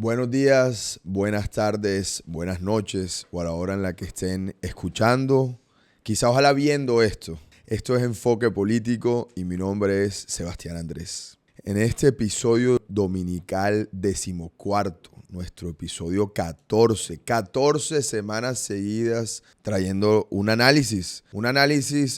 Buenos días, buenas tardes, buenas noches o a la hora en la que estén escuchando, quizá ojalá viendo esto. Esto es Enfoque Político y mi nombre es Sebastián Andrés. En este episodio dominical 14, nuestro episodio 14 semanas seguidas trayendo un análisis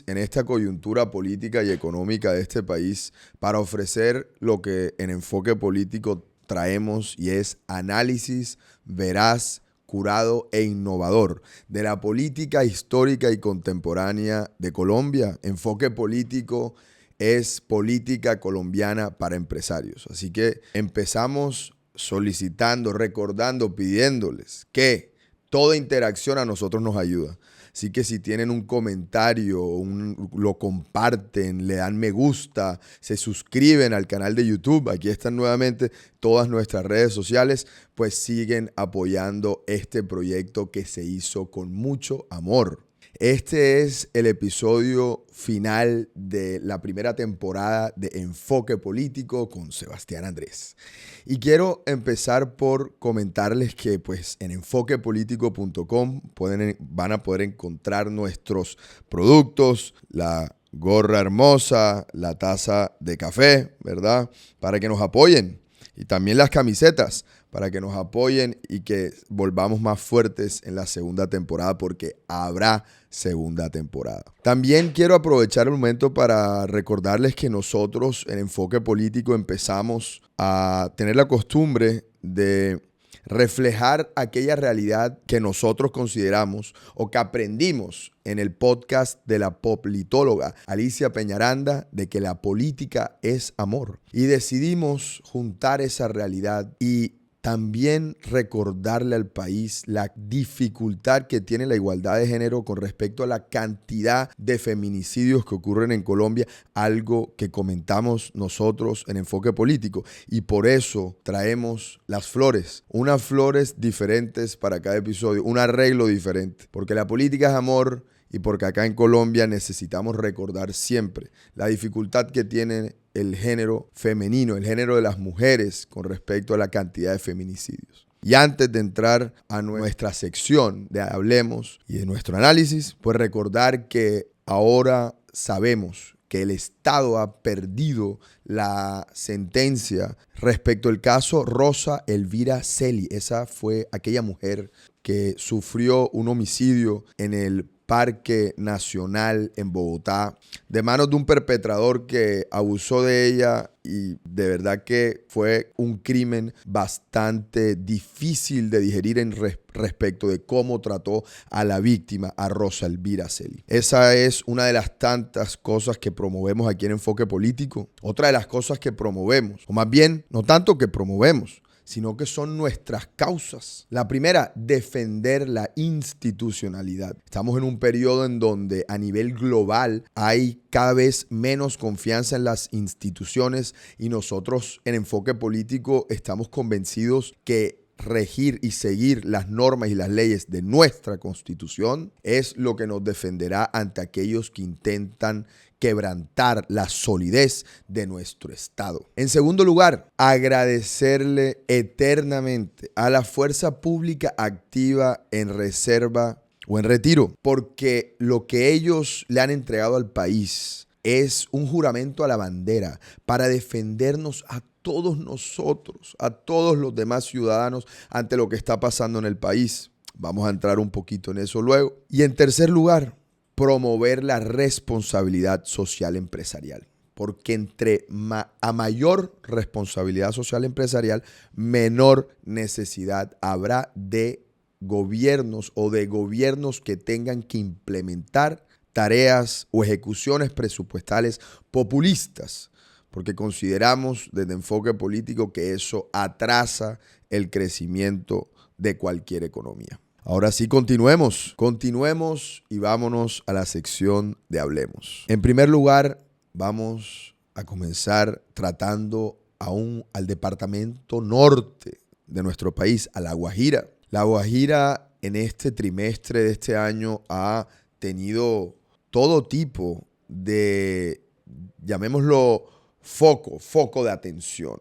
en esta coyuntura política y económica de este país para ofrecer lo que en Enfoque Político traemos y es análisis veraz, curado e innovador de la política histórica y contemporánea de Colombia. Enfoque Político es política colombiana para empresarios. Así que empezamos solicitando, recordando, pidiéndoles que toda interacción a nosotros nos ayuda. Así que si tienen un comentario, lo comparten, le dan me gusta, se suscriben al canal de YouTube, aquí están nuevamente todas nuestras redes sociales, pues siguen apoyando este proyecto que se hizo con mucho amor. Este es el episodio final de la primera temporada de Enfoque Político con Sebastián Andrés. Y quiero empezar por comentarles que pues en enfoquepolitico.com van a poder encontrar nuestros productos, la gorra hermosa, la taza de café, ¿verdad? Para que nos apoyen. Y también las camisetas para que nos apoyen y que volvamos más fuertes en la segunda temporada porque habrá segunda temporada. También quiero aprovechar el momento para recordarles que nosotros en Enfoque Político empezamos a tener la costumbre de reflejar aquella realidad que nosotros consideramos o que aprendimos en el podcast de la politóloga Alicia Peñaranda de que la política es amor. Y decidimos juntar esa realidad y también recordarle al país la dificultad que tiene la igualdad de género con respecto a la cantidad de feminicidios que ocurren en Colombia, algo que comentamos nosotros en Enfoque Político. Y por eso traemos las flores, unas flores diferentes para cada episodio, un arreglo diferente, porque la política es amor y porque acá en Colombia necesitamos recordar siempre la dificultad que tiene el género femenino, el género de las mujeres con respecto a la cantidad de feminicidios. Y antes de entrar a nuestra sección de Hablemos y de nuestro análisis, pues recordar que ahora sabemos que el Estado ha perdido la sentencia respecto al caso Rosa Elvira Celi. Esa fue aquella mujer que sufrió un homicidio en el Parque Nacional en Bogotá, de manos de un perpetrador que abusó de ella y de verdad que fue un crimen bastante difícil de digerir respecto de cómo trató a la víctima, a Rosa Elvira Celi. Esa es una de las tantas cosas que promovemos aquí en Enfoque Político. Otra de las cosas que promovemos, o más bien, no tanto que promovemos, sino que son nuestras causas. La primera, defender la institucionalidad. Estamos en un periodo en donde a nivel global hay cada vez menos confianza en las instituciones y nosotros en Enfoque Político estamos convencidos que regir y seguir las normas y las leyes de nuestra Constitución es lo que nos defenderá ante aquellos que intentan quebrantar la solidez de nuestro Estado. En segundo lugar, agradecerle eternamente a la fuerza pública activa en reserva o en retiro, porque lo que ellos le han entregado al país es un juramento a la bandera para defendernos a todos nosotros, a todos los demás ciudadanos ante lo que está pasando en el país. Vamos a entrar un poquito en eso luego. Y en tercer lugar, promover la responsabilidad social empresarial. Porque a mayor responsabilidad social empresarial, menor necesidad habrá de gobiernos o de gobiernos que tengan que implementar tareas o ejecuciones presupuestales populistas, porque consideramos desde Enfoque Político que eso atrasa el crecimiento de cualquier economía. Ahora sí, continuemos y vámonos a la sección de Hablemos. En primer lugar, vamos a comenzar tratando al departamento norte de nuestro país, a La Guajira. La Guajira en este trimestre de este año ha tenido todo tipo de, llamémoslo, foco de atención.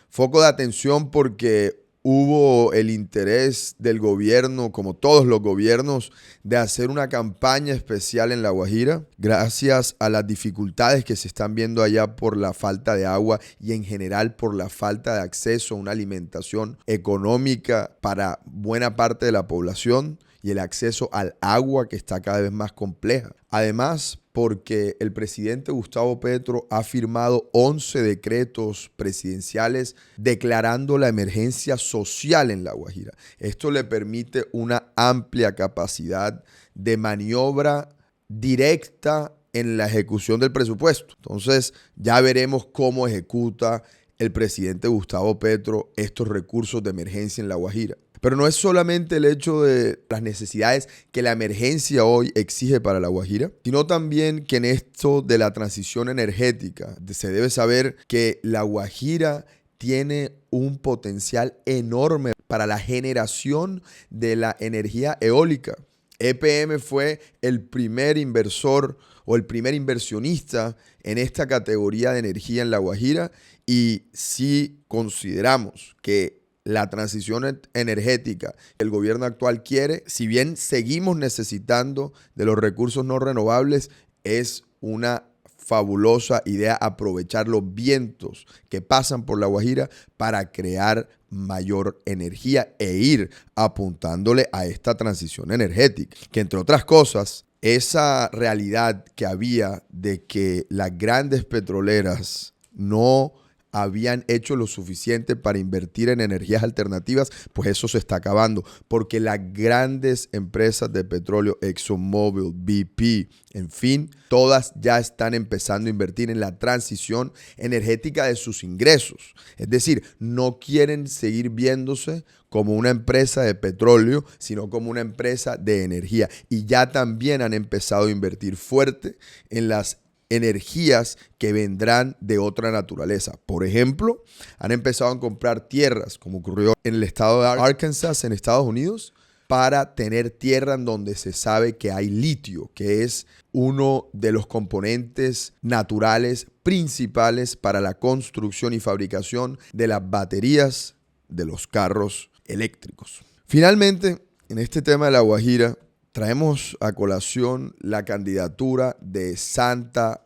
Foco de atención porque hubo el interés del gobierno, como todos los gobiernos, de hacer una campaña especial en La Guajira, gracias a las dificultades que se están viendo allá por la falta de agua y en general por la falta de acceso a una alimentación económica para buena parte de la población y el acceso al agua que está cada vez más compleja. Además, porque el presidente Gustavo Petro ha firmado 11 decretos presidenciales declarando la emergencia social en La Guajira. Esto le permite una amplia capacidad de maniobra directa en la ejecución del presupuesto. Entonces, ya veremos cómo ejecuta el presidente Gustavo Petro estos recursos de emergencia en La Guajira. Pero no es solamente el hecho de las necesidades que la emergencia hoy exige para La Guajira, sino también que en esto de la transición energética se debe saber que La Guajira tiene un potencial enorme para la generación de la energía eólica. EPM fue el primer inversor o el primer inversionista en esta categoría de energía en La Guajira, y si consideramos que la transición energética que el gobierno actual quiere, si bien seguimos necesitando de los recursos no renovables, es una fabulosa idea aprovechar los vientos que pasan por La Guajira para crear mayor energía e ir apuntándole a esta transición energética, que entre otras cosas, esa realidad que había de que las grandes petroleras no habían hecho lo suficiente para invertir en energías alternativas, pues eso se está acabando, porque las grandes empresas de petróleo, ExxonMobil, BP, en fin, todas ya están empezando a invertir en la transición energética de sus ingresos. Es decir, no quieren seguir viéndose como una empresa de petróleo, sino como una empresa de energía. Y ya también han empezado a invertir fuerte en las energías que vendrán de otra naturaleza. Por ejemplo, han empezado a comprar tierras, como ocurrió en el estado de Arkansas, en Estados Unidos, para tener tierra en donde se sabe que hay litio, que es uno de los componentes naturales principales para la construcción y fabricación de las baterías de los carros eléctricos. Finalmente, en este tema de La Guajira, traemos a colación la candidatura de Santander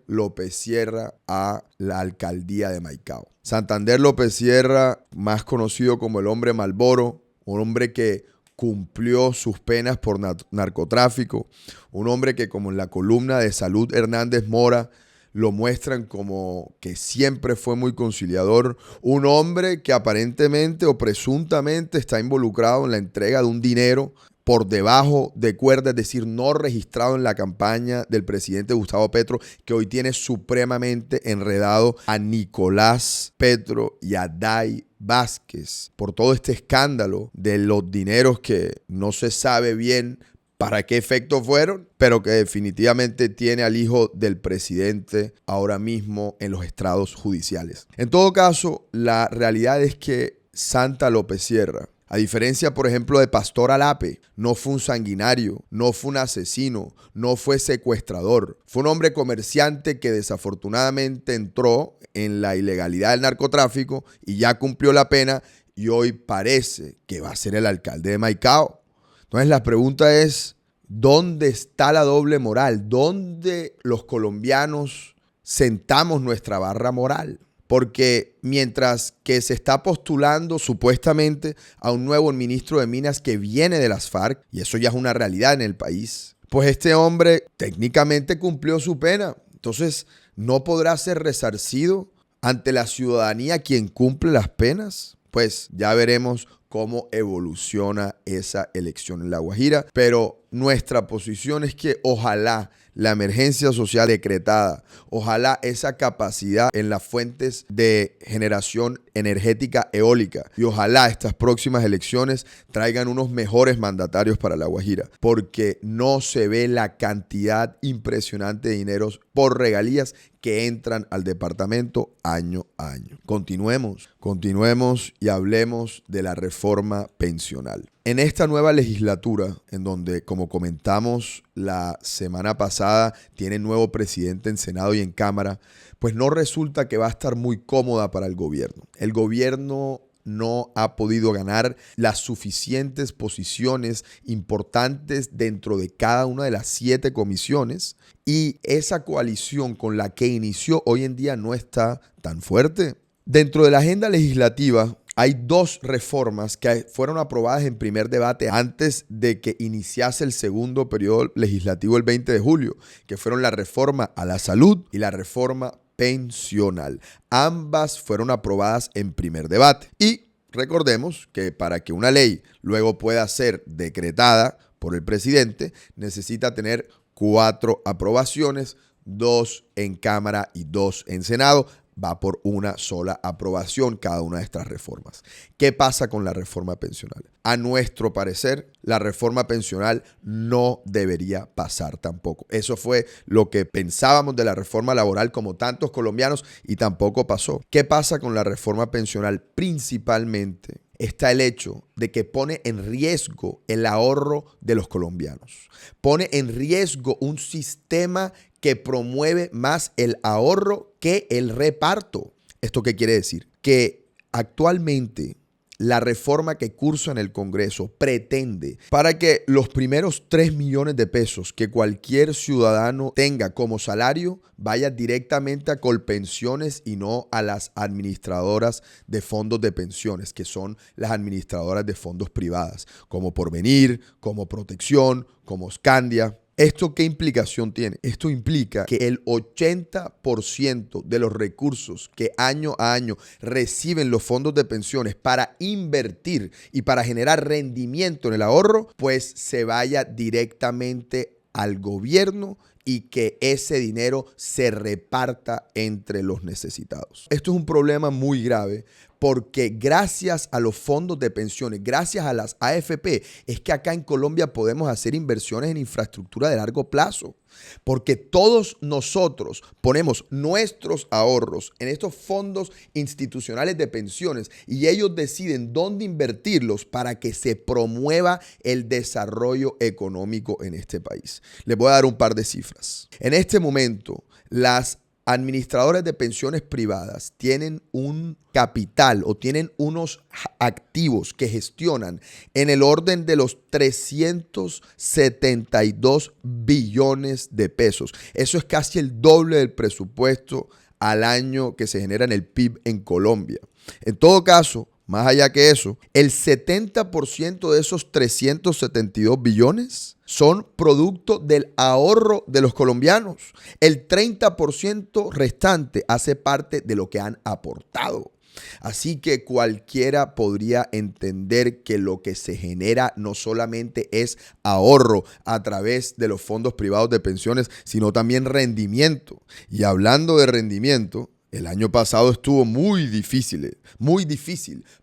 López Sierra a la alcaldía de Maicao. Santander López Sierra, más conocido como el hombre Malboro, un hombre que cumplió sus penas por narcotráfico, un hombre que, como en la columna de Salud Hernández Mora, lo muestran como que siempre fue muy conciliador, un hombre que aparentemente o presuntamente está involucrado en la entrega de un dinero por debajo de cuerda, es decir, no registrado en la campaña del presidente Gustavo Petro, que hoy tiene supremamente enredado a Nicolás Petro y a Day Vázquez por todo este escándalo de los dineros que no se sabe bien para qué efecto fueron, pero que definitivamente tiene al hijo del presidente ahora mismo en los estrados judiciales. En todo caso, la realidad es que Santa López Sierra, a diferencia, por ejemplo, de Pastor Alape, no fue un sanguinario, no fue un asesino, no fue secuestrador. Fue un hombre comerciante que desafortunadamente entró en la ilegalidad del narcotráfico y ya cumplió la pena, y hoy parece que va a ser el alcalde de Maicao. Entonces la pregunta es, ¿dónde está la doble moral? ¿Dónde los colombianos sentamos nuestra barra moral? Porque mientras que se está postulando supuestamente a un nuevo ministro de Minas que viene de las FARC, y eso ya es una realidad en el país, pues este hombre técnicamente cumplió su pena. Entonces, ¿no podrá ser resarcido ante la ciudadanía quien cumple las penas? Pues ya veremos cómo evoluciona esa elección en La Guajira, pero nuestra posición es que ojalá la emergencia social decretada, ojalá esa capacidad en las fuentes de generación energética eólica, y ojalá estas próximas elecciones traigan unos mejores mandatarios para La Guajira, porque no se ve la cantidad impresionante de dineros por regalías que entran al departamento año a año. Continuemos y hablemos de la reforma pensional. En esta nueva legislatura, en donde, como comentamos la semana pasada, tiene nuevo presidente en Senado y en Cámara, pues no resulta que va a estar muy cómoda para el gobierno. El gobierno no ha podido ganar las suficientes posiciones importantes dentro de cada una de las 7 comisiones, y esa coalición con la que inició hoy en día no está tan fuerte. Dentro de la agenda legislativa hay 2 reformas que fueron aprobadas en primer debate antes de que iniciase el segundo periodo legislativo el 20 de julio, que fueron la reforma a la salud y la reforma pensional. Ambas fueron aprobadas en primer debate. Y recordemos que para que una ley luego pueda ser decretada por el presidente, necesita tener 4 aprobaciones, 2 en Cámara y 2 en Senado. Va por una sola aprobación cada una de estas reformas. ¿Qué pasa con la reforma pensional? A nuestro parecer, la reforma pensional no debería pasar tampoco. Eso fue lo que pensábamos de la reforma laboral como tantos colombianos y tampoco pasó. ¿Qué pasa con la reforma pensional? Principalmente está el hecho de que pone en riesgo el ahorro de los colombianos. Pone en riesgo un sistema que promueve más el ahorro que el reparto. ¿Esto qué quiere decir? Que actualmente la reforma que cursa en el Congreso pretende para que los primeros 3 millones de pesos que cualquier ciudadano tenga como salario vaya directamente a Colpensiones y no a las administradoras de fondos de pensiones, que son las administradoras de fondos privadas, como Porvenir, como Protección, como Scandia. ¿Esto qué implicación tiene? Esto implica que el 80% de los recursos que año a año reciben los fondos de pensiones para invertir y para generar rendimiento en el ahorro, pues se vaya directamente al gobierno y que ese dinero se reparta entre los necesitados. Esto es un problema muy grave porque gracias a los fondos de pensiones, gracias a las AFP, es que acá en Colombia podemos hacer inversiones en infraestructura de largo plazo. Porque todos nosotros ponemos nuestros ahorros en estos fondos institucionales de pensiones y ellos deciden dónde invertirlos para que se promueva el desarrollo económico en este país. Les voy a dar un par de cifras. En este momento, las administradores de pensiones privadas tienen un capital o tienen unos activos que gestionan en el orden de los 372 billones de pesos. Eso es casi el doble del presupuesto al año que se genera en el PIB en Colombia. En todo caso, más allá que eso, el 70% de esos 372 billones son producto del ahorro de los colombianos. El 30% restante hace parte de lo que han aportado. Así que cualquiera podría entender que lo que se genera no solamente es ahorro a través de los fondos privados de pensiones, sino también rendimiento. Y hablando de rendimiento, el año pasado estuvo muy difícil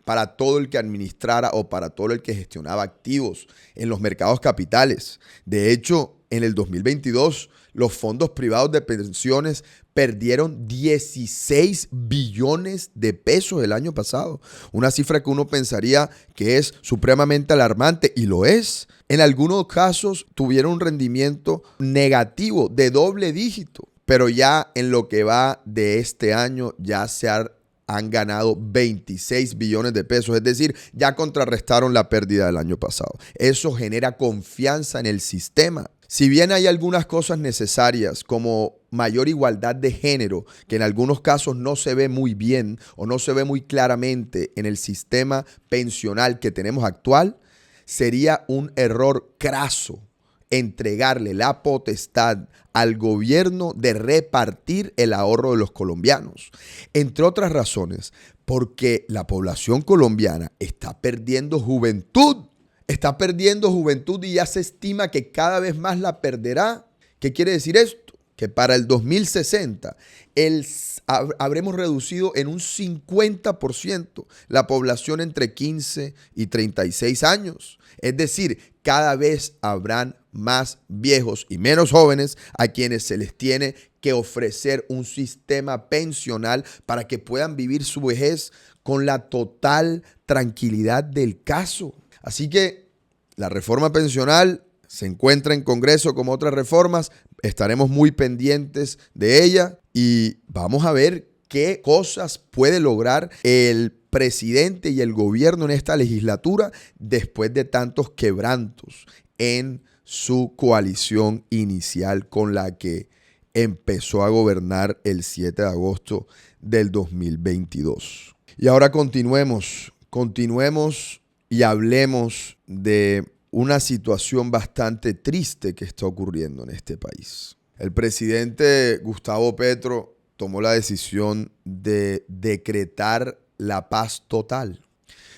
para todo el que administrara o para todo el que gestionaba activos en los mercados capitales. De hecho, en el 2022, los fondos privados de pensiones perdieron 16 billones de pesos el año pasado. Una cifra que uno pensaría que es supremamente alarmante, y lo es. En algunos casos tuvieron un rendimiento negativo de doble dígito. Pero ya en lo que va de este año ya han ganado 26 billones de pesos. Es decir, ya contrarrestaron la pérdida del año pasado. Eso genera confianza en el sistema. Si bien hay algunas cosas necesarias como mayor igualdad de género, que en algunos casos no se ve muy bien o no se ve muy claramente en el sistema pensional que tenemos actual, sería un error craso entregarle la potestad al gobierno de repartir el ahorro de los colombianos. Entre otras razones, porque la población colombiana está perdiendo juventud. Está perdiendo juventud y ya se estima que cada vez más la perderá. ¿Qué quiere decir esto? Que para el 2060 habremos reducido en un 50% la población entre 15 y 36 años. Es decir, cada vez habrán más viejos y menos jóvenes a quienes se les tiene que ofrecer un sistema pensional para que puedan vivir su vejez con la total tranquilidad del caso. Así que la reforma pensional se encuentra en Congreso como otras reformas. Estaremos muy pendientes de ella y vamos a ver qué cosas puede lograr el presidente y el gobierno en esta legislatura después de tantos quebrantos en su coalición inicial con la que empezó a gobernar el 7 de agosto del 2022. Y ahora continuemos y hablemos de una situación bastante triste que está ocurriendo en este país. El presidente Gustavo Petro tomó la decisión de decretar la paz total.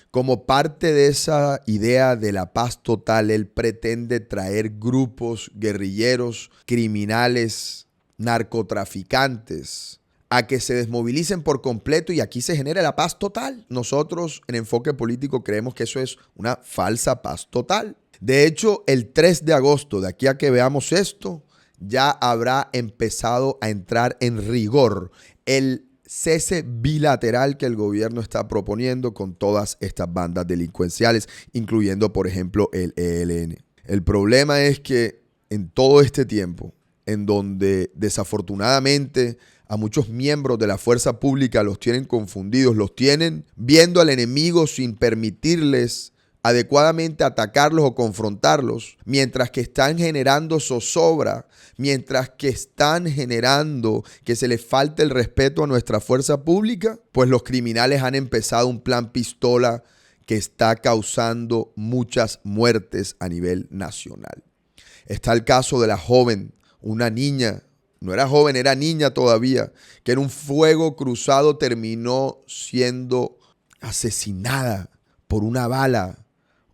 Como parte de esa idea de la paz total, él pretende traer grupos guerrilleros, criminales, narcotraficantes, a que se desmovilicen por completo y aquí se genere la paz total. Nosotros en Enfoque Político creemos que eso es una falsa paz total. De hecho, el 3 de agosto, de aquí a que veamos esto, ya habrá empezado a entrar en rigor el cese bilateral que el gobierno está proponiendo con todas estas bandas delincuenciales, incluyendo, por ejemplo, el ELN. El problema es que en todo este tiempo, en donde desafortunadamente a muchos miembros de la fuerza pública los tienen confundidos, los tienen viendo al enemigo sin permitirles adecuadamente atacarlos o confrontarlos, mientras que están generando zozobra, mientras que están generando que se les falte el respeto a nuestra fuerza pública, pues los criminales han empezado un plan pistola que está causando muchas muertes a nivel nacional. Está el caso de la joven, una niña, no era joven, era niña todavía, que en un fuego cruzado terminó siendo asesinada por una bala.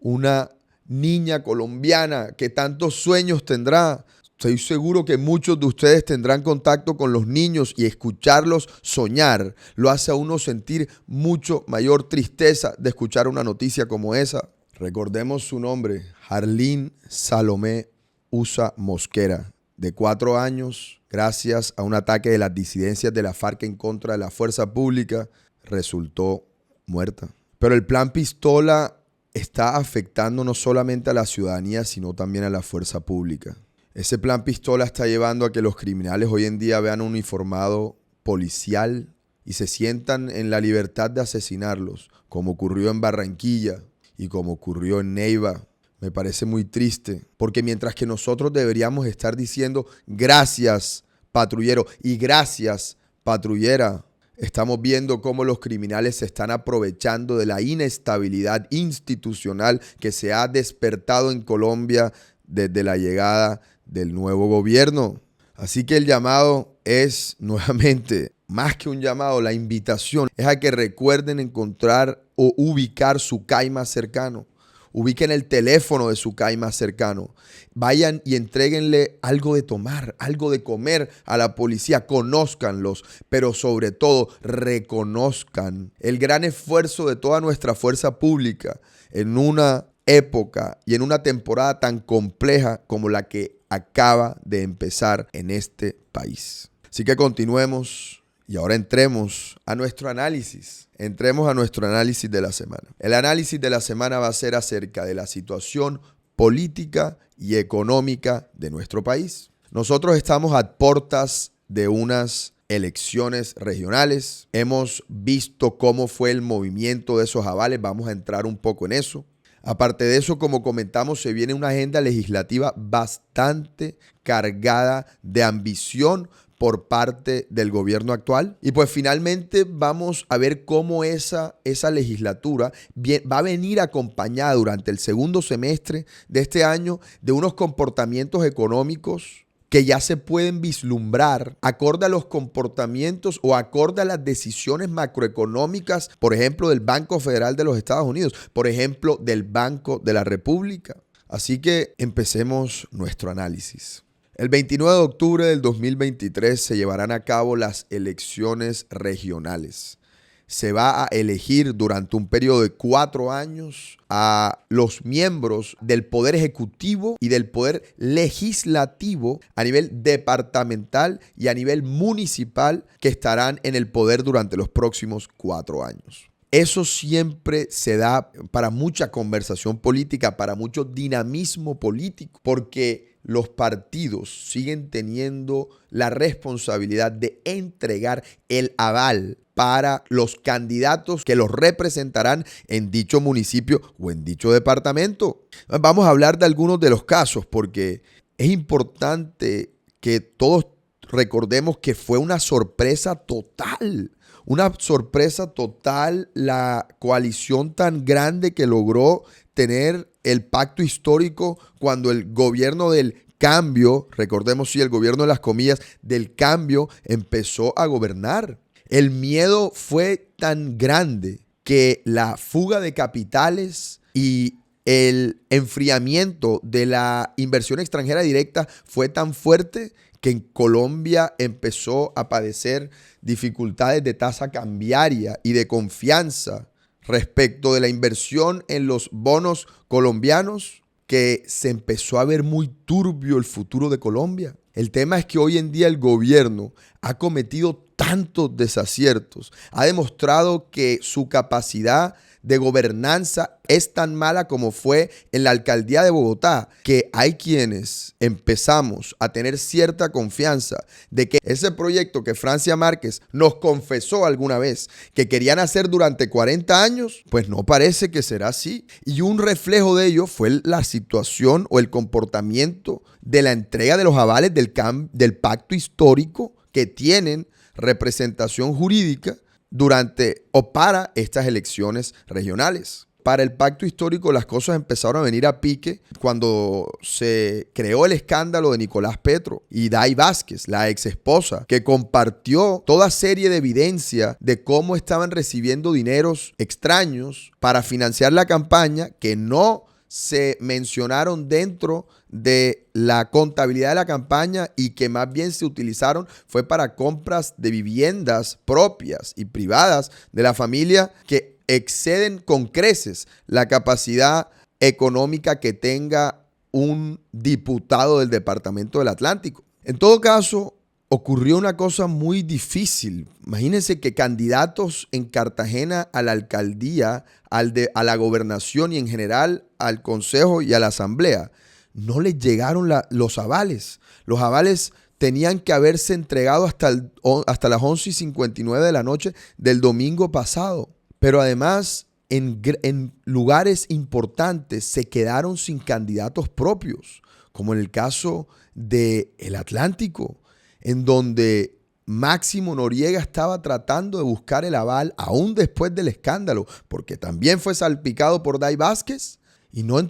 Una niña colombiana que tantos sueños tendrá. Estoy seguro que muchos de ustedes tendrán contacto con los niños y escucharlos soñar lo hace a uno sentir mucho mayor tristeza de escuchar una noticia como esa. Recordemos su nombre, Jarlín Salomé Usa Mosquera, de 4 años, gracias a un ataque de las disidencias de la FARC en contra de la fuerza pública, resultó muerta. Pero el plan pistola está afectando no solamente a la ciudadanía, sino también a la fuerza pública. Ese plan pistola está llevando a que los criminales hoy en día vean un uniformado policial y se sientan en la libertad de asesinarlos, como ocurrió en Barranquilla y como ocurrió en Neiva. Me parece muy triste, porque mientras que nosotros deberíamos estar diciendo gracias, patrullero, y gracias, patrullera, estamos viendo cómo los criminales se están aprovechando de la inestabilidad institucional que se ha despertado en Colombia desde la llegada del nuevo gobierno. Así que el llamado es nuevamente, más que un llamado, la invitación es a que recuerden encontrar o ubicar su CAI más cercano. Ubiquen el teléfono de su CAI más cercano. Vayan y entréguenle algo de tomar, algo de comer a la policía. Conózcanlos, pero sobre todo reconozcan el gran esfuerzo de toda nuestra fuerza pública en una época y en una temporada tan compleja como la que acaba de empezar en este país. Así que continuemos. Y ahora entremos a nuestro análisis. Entremos a nuestro análisis de la semana. El análisis de la semana va a ser acerca de la situación política y económica de nuestro país. Nosotros estamos a puertas de unas elecciones regionales. Hemos visto cómo fue el movimiento de esos avales. Vamos a entrar un poco en eso. Aparte de eso, como comentamos, se viene una agenda legislativa bastante cargada de ambición por parte del gobierno actual. Y pues finalmente vamos a ver cómo esa legislatura va a venir acompañada durante el segundo semestre de este año de unos comportamientos económicos que ya se pueden vislumbrar acorde a los comportamientos o acorde a las decisiones macroeconómicas, por ejemplo, del Banco Federal de los Estados Unidos, por ejemplo, del Banco de la República. Así que empecemos nuestro análisis. El 29 de octubre del 2023 se llevarán a cabo las elecciones regionales. Se va a elegir durante un periodo de 4 años a los miembros del Poder Ejecutivo y del Poder Legislativo a nivel departamental y a nivel municipal que estarán en el poder durante los próximos 4 años. Eso siempre se da para mucha conversación política, para mucho dinamismo político, porque los partidos siguen teniendo la responsabilidad de entregar el aval para los candidatos que los representarán en dicho municipio o en dicho departamento. Vamos a hablar de algunos de los casos porque es importante que todos recordemos que fue una sorpresa total. Una sorpresa total la coalición tan grande que logró tener el pacto histórico cuando el gobierno del cambio, recordemos sí, el gobierno de las comillas, del cambio empezó a gobernar. El miedo fue tan grande que la fuga de capitales y el enfriamiento de la inversión extranjera directa fue tan fuerte que en Colombia empezó a padecer dificultades de tasa cambiaria y de confianza respecto de la inversión en los bonos colombianos, que se empezó a ver muy turbio el futuro de Colombia. El tema es que hoy en día el gobierno ha cometido tantos desaciertos, ha demostrado que su capacidad de gobernanza es tan mala como fue en la alcaldía de Bogotá, que hay quienes empezamos a tener cierta confianza de que ese proyecto que Francia Márquez nos confesó alguna vez que querían hacer durante 40 años, pues no parece que será así. Y un reflejo de ello fue la situación o el comportamiento de la entrega de los avales del pacto histórico que tienen representación jurídica durante o para estas elecciones regionales. Para el pacto histórico las cosas empezaron a venir a pique cuando se creó el escándalo de Nicolás Petro y Day Vázquez, la ex esposa, que compartió toda serie de evidencia de cómo estaban recibiendo dineros extraños para financiar la campaña que no se mencionaron dentro de la contabilidad de la campaña y que más bien se utilizaron fue para compras de viviendas propias y privadas de la familia que exceden con creces la capacidad económica que tenga un diputado del Departamento del Atlántico. En todo caso, ocurrió una cosa muy difícil. Imagínense que candidatos en Cartagena a la alcaldía, a la gobernación y en general al consejo y a la asamblea, no les llegaron los avales. Los avales tenían que haberse entregado hasta las 11:59 de la noche del domingo pasado. Pero además, en lugares importantes se quedaron sin candidatos propios, como en el caso del Atlántico, en donde Máximo Noriega estaba tratando de buscar el aval aún después del escándalo, porque también fue salpicado por Day Vázquez y no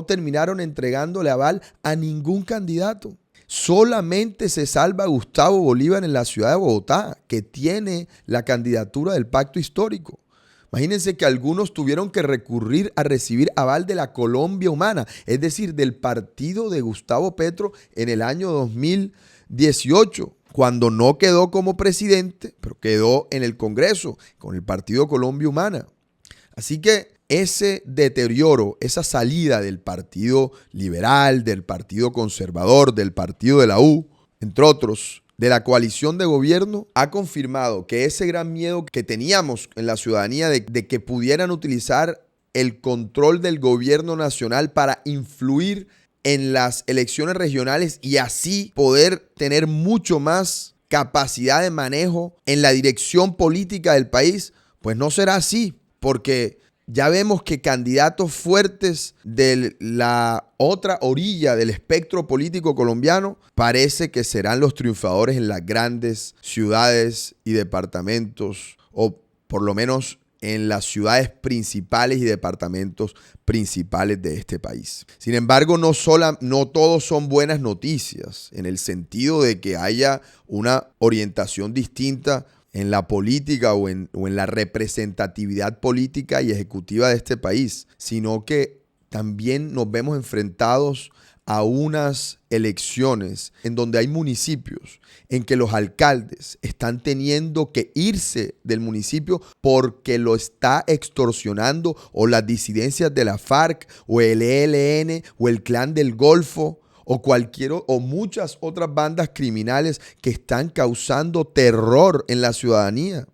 terminaron entregándole aval a ningún candidato. Solamente se salva Gustavo Bolívar en la ciudad de Bogotá, que tiene la candidatura del pacto histórico. Imagínense que algunos tuvieron que recurrir a recibir aval de la Colombia Humana, es decir, del partido de Gustavo Petro en el año 2018, cuando no quedó como presidente, pero quedó en el Congreso con el partido Colombia Humana. Así que ese deterioro, esa salida del Partido Liberal, del Partido Conservador, del Partido de la U, entre otros, de la coalición de gobierno, ha confirmado que ese gran miedo que teníamos en la ciudadanía de que pudieran utilizar el control del gobierno nacional para influir en las elecciones regionales y así poder tener mucho más capacidad de manejo en la dirección política del país, pues no será así, porque ya vemos que candidatos fuertes de la otra orilla del espectro político colombiano parece que serán los triunfadores en las grandes ciudades y departamentos, o por lo menos en las ciudades principales y departamentos principales de este país. Sin embargo, no todos son buenas noticias, en el sentido de que haya una orientación distinta en la política o en la representatividad política y ejecutiva de este país, sino que también nos vemos enfrentados a unas elecciones en donde hay municipios en que los alcaldes están teniendo que irse del municipio porque lo está extorsionando o las disidencias de la FARC o el ELN o el Clan del Golfo o muchas otras bandas criminales que están causando terror en la ciudadanía.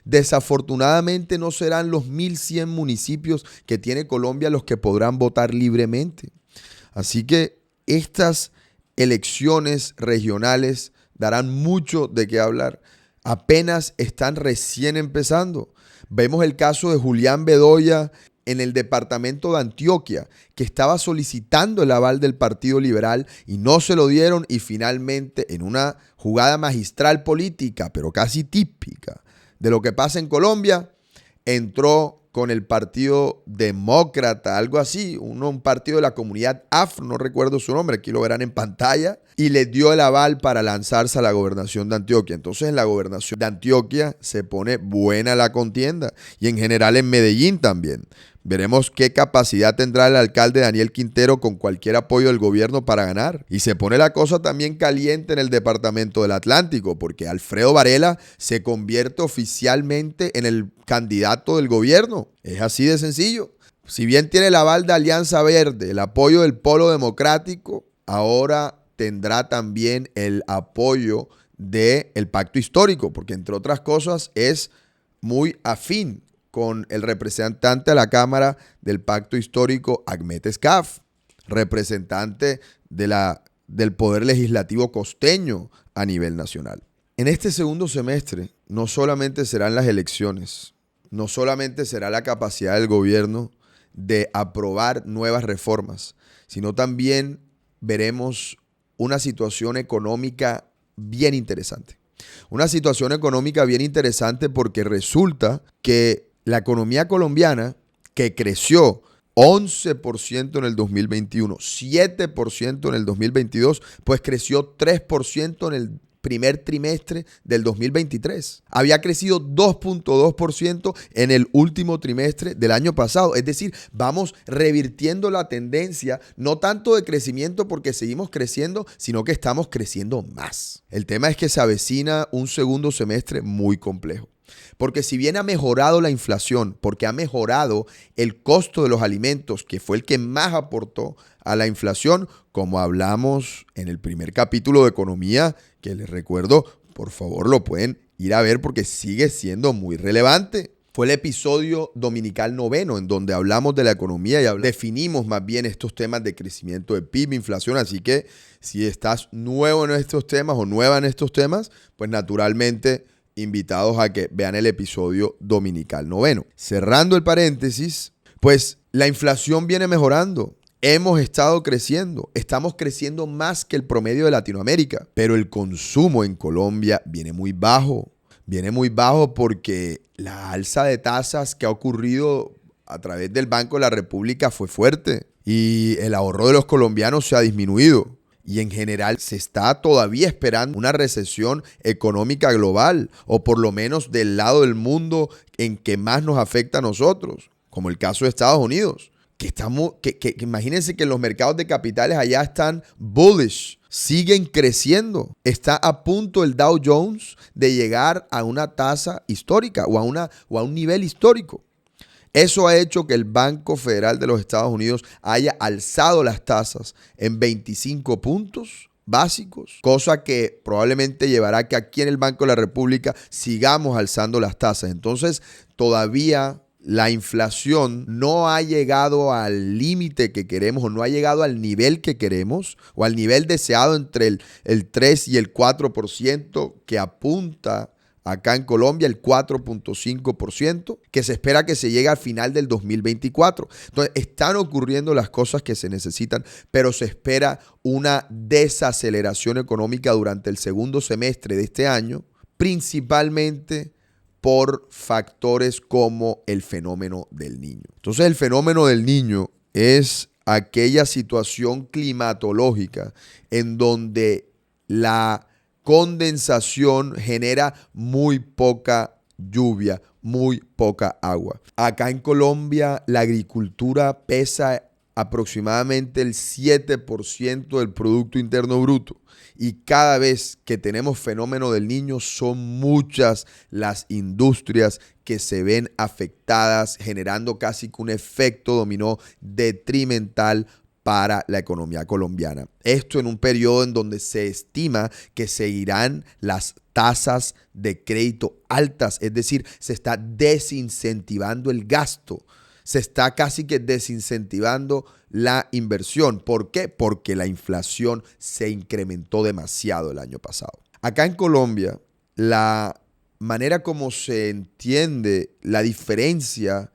Desafortunadamente no serán los 1.100 municipios que tiene Colombia los que podrán votar libremente. Así que estas elecciones regionales darán mucho de qué hablar. Apenas están recién empezando. Vemos el caso de Julián Bedoya en el departamento de Antioquia, que estaba solicitando el aval del Partido Liberal y no se lo dieron, y finalmente, en una jugada magistral política, pero casi típica de lo que pasa en Colombia, entró con el Partido Demócrata, algo así, un partido de la comunidad afro, no recuerdo su nombre, aquí lo verán en pantalla, y le dio el aval para lanzarse a la gobernación de Antioquia. Entonces en la gobernación de Antioquia se pone buena la contienda, y en general en Medellín también. Veremos qué capacidad tendrá el alcalde Daniel Quintero con cualquier apoyo del gobierno para ganar. Y se pone la cosa también caliente en el departamento del Atlántico, porque Alfredo Varela se convierte oficialmente en el candidato del gobierno. Es así de sencillo. Si bien tiene el aval de Alianza Verde, el apoyo del Polo Democrático, ahora tendrá también el apoyo del Pacto Histórico, porque entre otras cosas es muy afín con el representante a la Cámara del Pacto Histórico, Ahmed Escaf, representante del Poder Legislativo costeño a nivel nacional. En este segundo semestre no solamente serán las elecciones, no solamente será la capacidad del gobierno de aprobar nuevas reformas, sino también veremos una situación económica bien interesante. Una situación económica bien interesante porque resulta que la economía colombiana, que creció 11% en el 2021, 7% en el 2022, pues creció 3% en el primer trimestre del 2023. Había crecido 2.2% en el último trimestre del año pasado. Es decir, vamos revirtiendo la tendencia, no tanto de crecimiento porque seguimos creciendo, sino que estamos creciendo más. El tema es que se avecina un segundo semestre muy complejo. Porque si bien ha mejorado la inflación, porque ha mejorado el costo de los alimentos, que fue el que más aportó a la inflación, como hablamos en el primer capítulo de economía, que les recuerdo, por favor lo pueden ir a ver porque sigue siendo muy relevante. Fue el episodio dominical 9, en donde hablamos de la economía y definimos más bien estos temas de crecimiento de PIB, inflación. Así que si estás nuevo en estos temas o nueva en estos temas, pues naturalmente invitados a que vean el episodio dominical 9. Cerrando el paréntesis, pues la inflación viene mejorando. Hemos estado creciendo, estamos creciendo más que el promedio de Latinoamérica, pero el consumo en Colombia viene muy bajo. Viene muy bajo porque la alza de tasas que ha ocurrido a través del Banco de la República fue fuerte y el ahorro de los colombianos se ha disminuido. Y en general se está todavía esperando una recesión económica global, o por lo menos del lado del mundo en que más nos afecta a nosotros, como el caso de Estados Unidos. Que imagínense que los mercados de capitales allá están bullish, siguen creciendo. Está a punto el Dow Jones de llegar a una tasa histórica o a un nivel histórico. Eso ha hecho que el Banco Federal de los Estados Unidos haya alzado las tasas en 25 puntos básicos, cosa que probablemente llevará a que aquí en el Banco de la República sigamos alzando las tasas. Entonces, todavía la inflación no ha llegado al límite que queremos, o no ha llegado al nivel que queremos, o al nivel deseado entre el 3 y el 4% que apunta acá en Colombia, el 4.5%, que se espera que se llegue al final del 2024. Entonces, están ocurriendo las cosas que se necesitan, pero se espera una desaceleración económica durante el segundo semestre de este año, principalmente por factores como el fenómeno del Niño. Entonces, el fenómeno del Niño es aquella situación climatológica en donde la condensación genera muy poca lluvia, muy poca agua. Acá en Colombia la agricultura pesa aproximadamente el 7% del Producto Interno Bruto. Y cada vez que tenemos fenómeno del Niño son muchas las industrias que se ven afectadas, generando casi que un efecto dominó detrimental para la economía colombiana. Esto en un periodo en donde se estima que seguirán las tasas de crédito altas, es decir, se está desincentivando el gasto. Se está casi que desincentivando la inversión. ¿Por qué? Porque la inflación se incrementó demasiado el año pasado. Acá en Colombia, la manera como se entiende la diferencia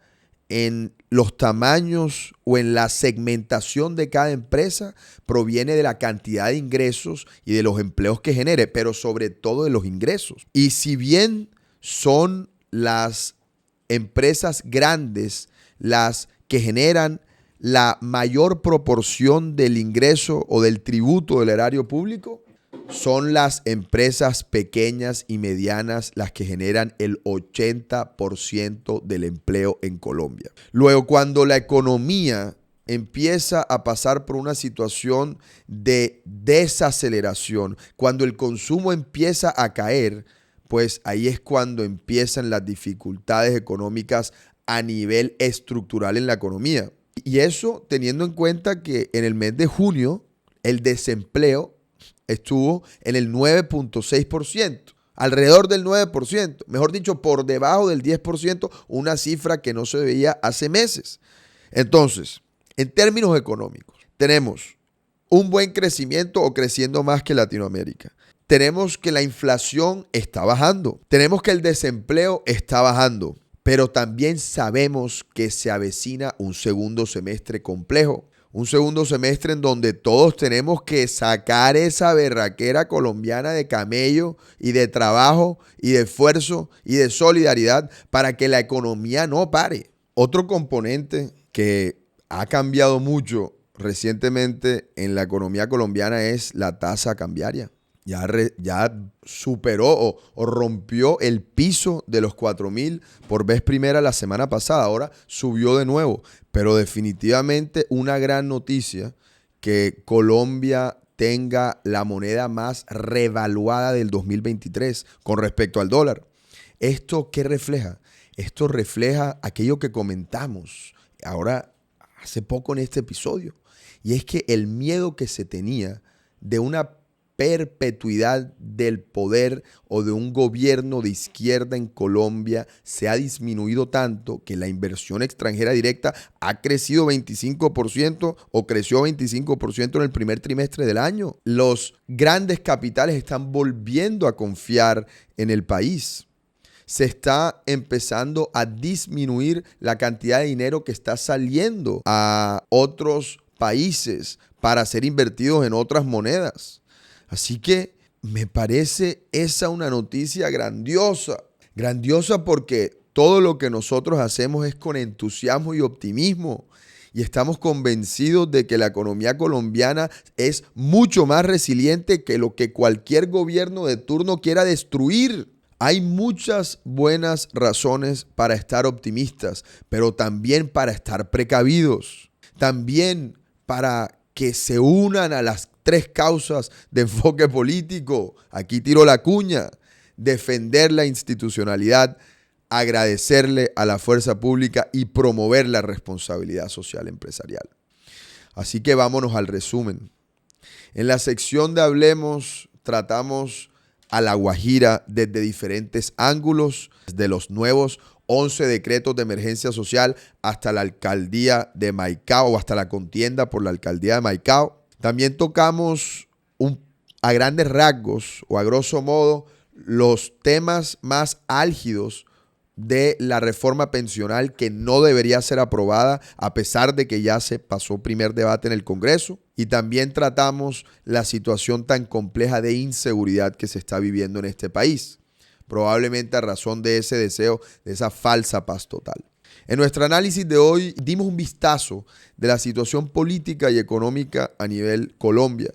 en los tamaños o en la segmentación de cada empresa proviene de la cantidad de ingresos y de los empleos que genere, pero sobre todo de los ingresos. Y si bien son las empresas grandes las que generan la mayor proporción del ingreso o del tributo del erario público, son las empresas pequeñas y medianas las que generan el 80% del empleo en Colombia. Luego, cuando la economía empieza a pasar por una situación de desaceleración, cuando el consumo empieza a caer, pues ahí es cuando empiezan las dificultades económicas a nivel estructural en la economía. Y eso teniendo en cuenta que en el mes de junio el desempleo estuvo en el 9.6%, alrededor del 9%, mejor dicho, por debajo del 10%, una cifra que no se veía hace meses. Entonces, en términos económicos, tenemos un buen crecimiento o creciendo más que Latinoamérica. Tenemos que la inflación está bajando, tenemos que el desempleo está bajando, pero también sabemos que se avecina un segundo semestre complejo. Un segundo semestre en donde todos tenemos que sacar esa berraquera colombiana de camello y de trabajo y de esfuerzo y de solidaridad para que la economía no pare. Otro componente que ha cambiado mucho recientemente en la economía colombiana es la tasa cambiaria. Ya superó o rompió el piso de los 4.000 por vez primera la semana pasada. Ahora subió de nuevo. Pero definitivamente una gran noticia que Colombia tenga la moneda más revaluada del 2023 con respecto al dólar. ¿Esto qué refleja? Esto refleja aquello que comentamos ahora hace poco en este episodio. Y es que el miedo que se tenía de una perpetuidad del poder o de un gobierno de izquierda en Colombia se ha disminuido tanto que la inversión extranjera directa ha crecido 25% o creció 25% en el primer trimestre del año. Los grandes capitales están volviendo a confiar en el país. Se está empezando a disminuir la cantidad de dinero que está saliendo a otros países para ser invertidos en otras monedas. Así que me parece esa una noticia grandiosa. Grandiosa porque todo lo que nosotros hacemos es con entusiasmo y optimismo. Y estamos convencidos de que la economía colombiana es mucho más resiliente que lo que cualquier gobierno de turno quiera destruir. Hay muchas buenas razones para estar optimistas, pero también para estar precavidos. También para que se unan a las 3 causas de enfoque político. Aquí tiro la cuña. Defender la institucionalidad, agradecerle a la fuerza pública y promover la responsabilidad social empresarial. Así que vámonos al resumen. En la sección de Hablemos tratamos a La Guajira desde diferentes ángulos, desde los nuevos 11 decretos de emergencia social hasta la alcaldía de Maicao o hasta la contienda por la alcaldía de Maicao. También tocamos a grandes rasgos o a grosso modo los temas más álgidos de la reforma pensional que no debería ser aprobada a pesar de que ya se pasó primer debate en el Congreso. Y también tratamos la situación tan compleja de inseguridad que se está viviendo en este país, probablemente a razón de ese deseo, de esa falsa paz total. En nuestro análisis de hoy dimos un vistazo de la situación política y económica a nivel Colombia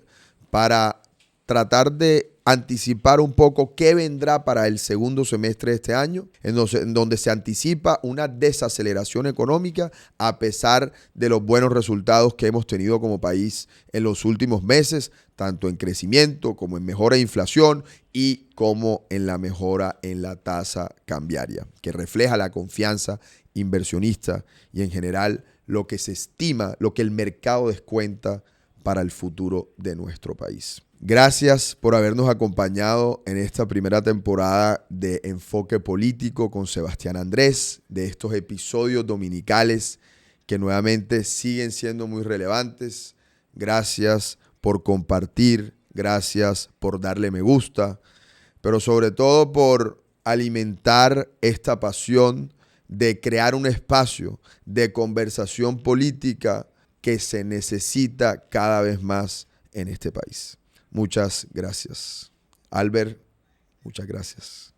para tratar de anticipar un poco qué vendrá para el segundo semestre de este año, en donde se anticipa una desaceleración económica a pesar de los buenos resultados que hemos tenido como país en los últimos meses, tanto en crecimiento como en mejora de inflación y como en la mejora en la tasa cambiaria, que refleja la confianza inversionista y en general lo que se estima, lo que el mercado descuenta para el futuro de nuestro país. Gracias por habernos acompañado en esta primera temporada de Enfoque Político con Sebastián Andrés, de estos episodios dominicales que nuevamente siguen siendo muy relevantes. Gracias por compartir, gracias por darle me gusta, pero sobre todo por alimentar esta pasión de crear un espacio de conversación política que se necesita cada vez más en este país. Muchas gracias. Albert, muchas gracias.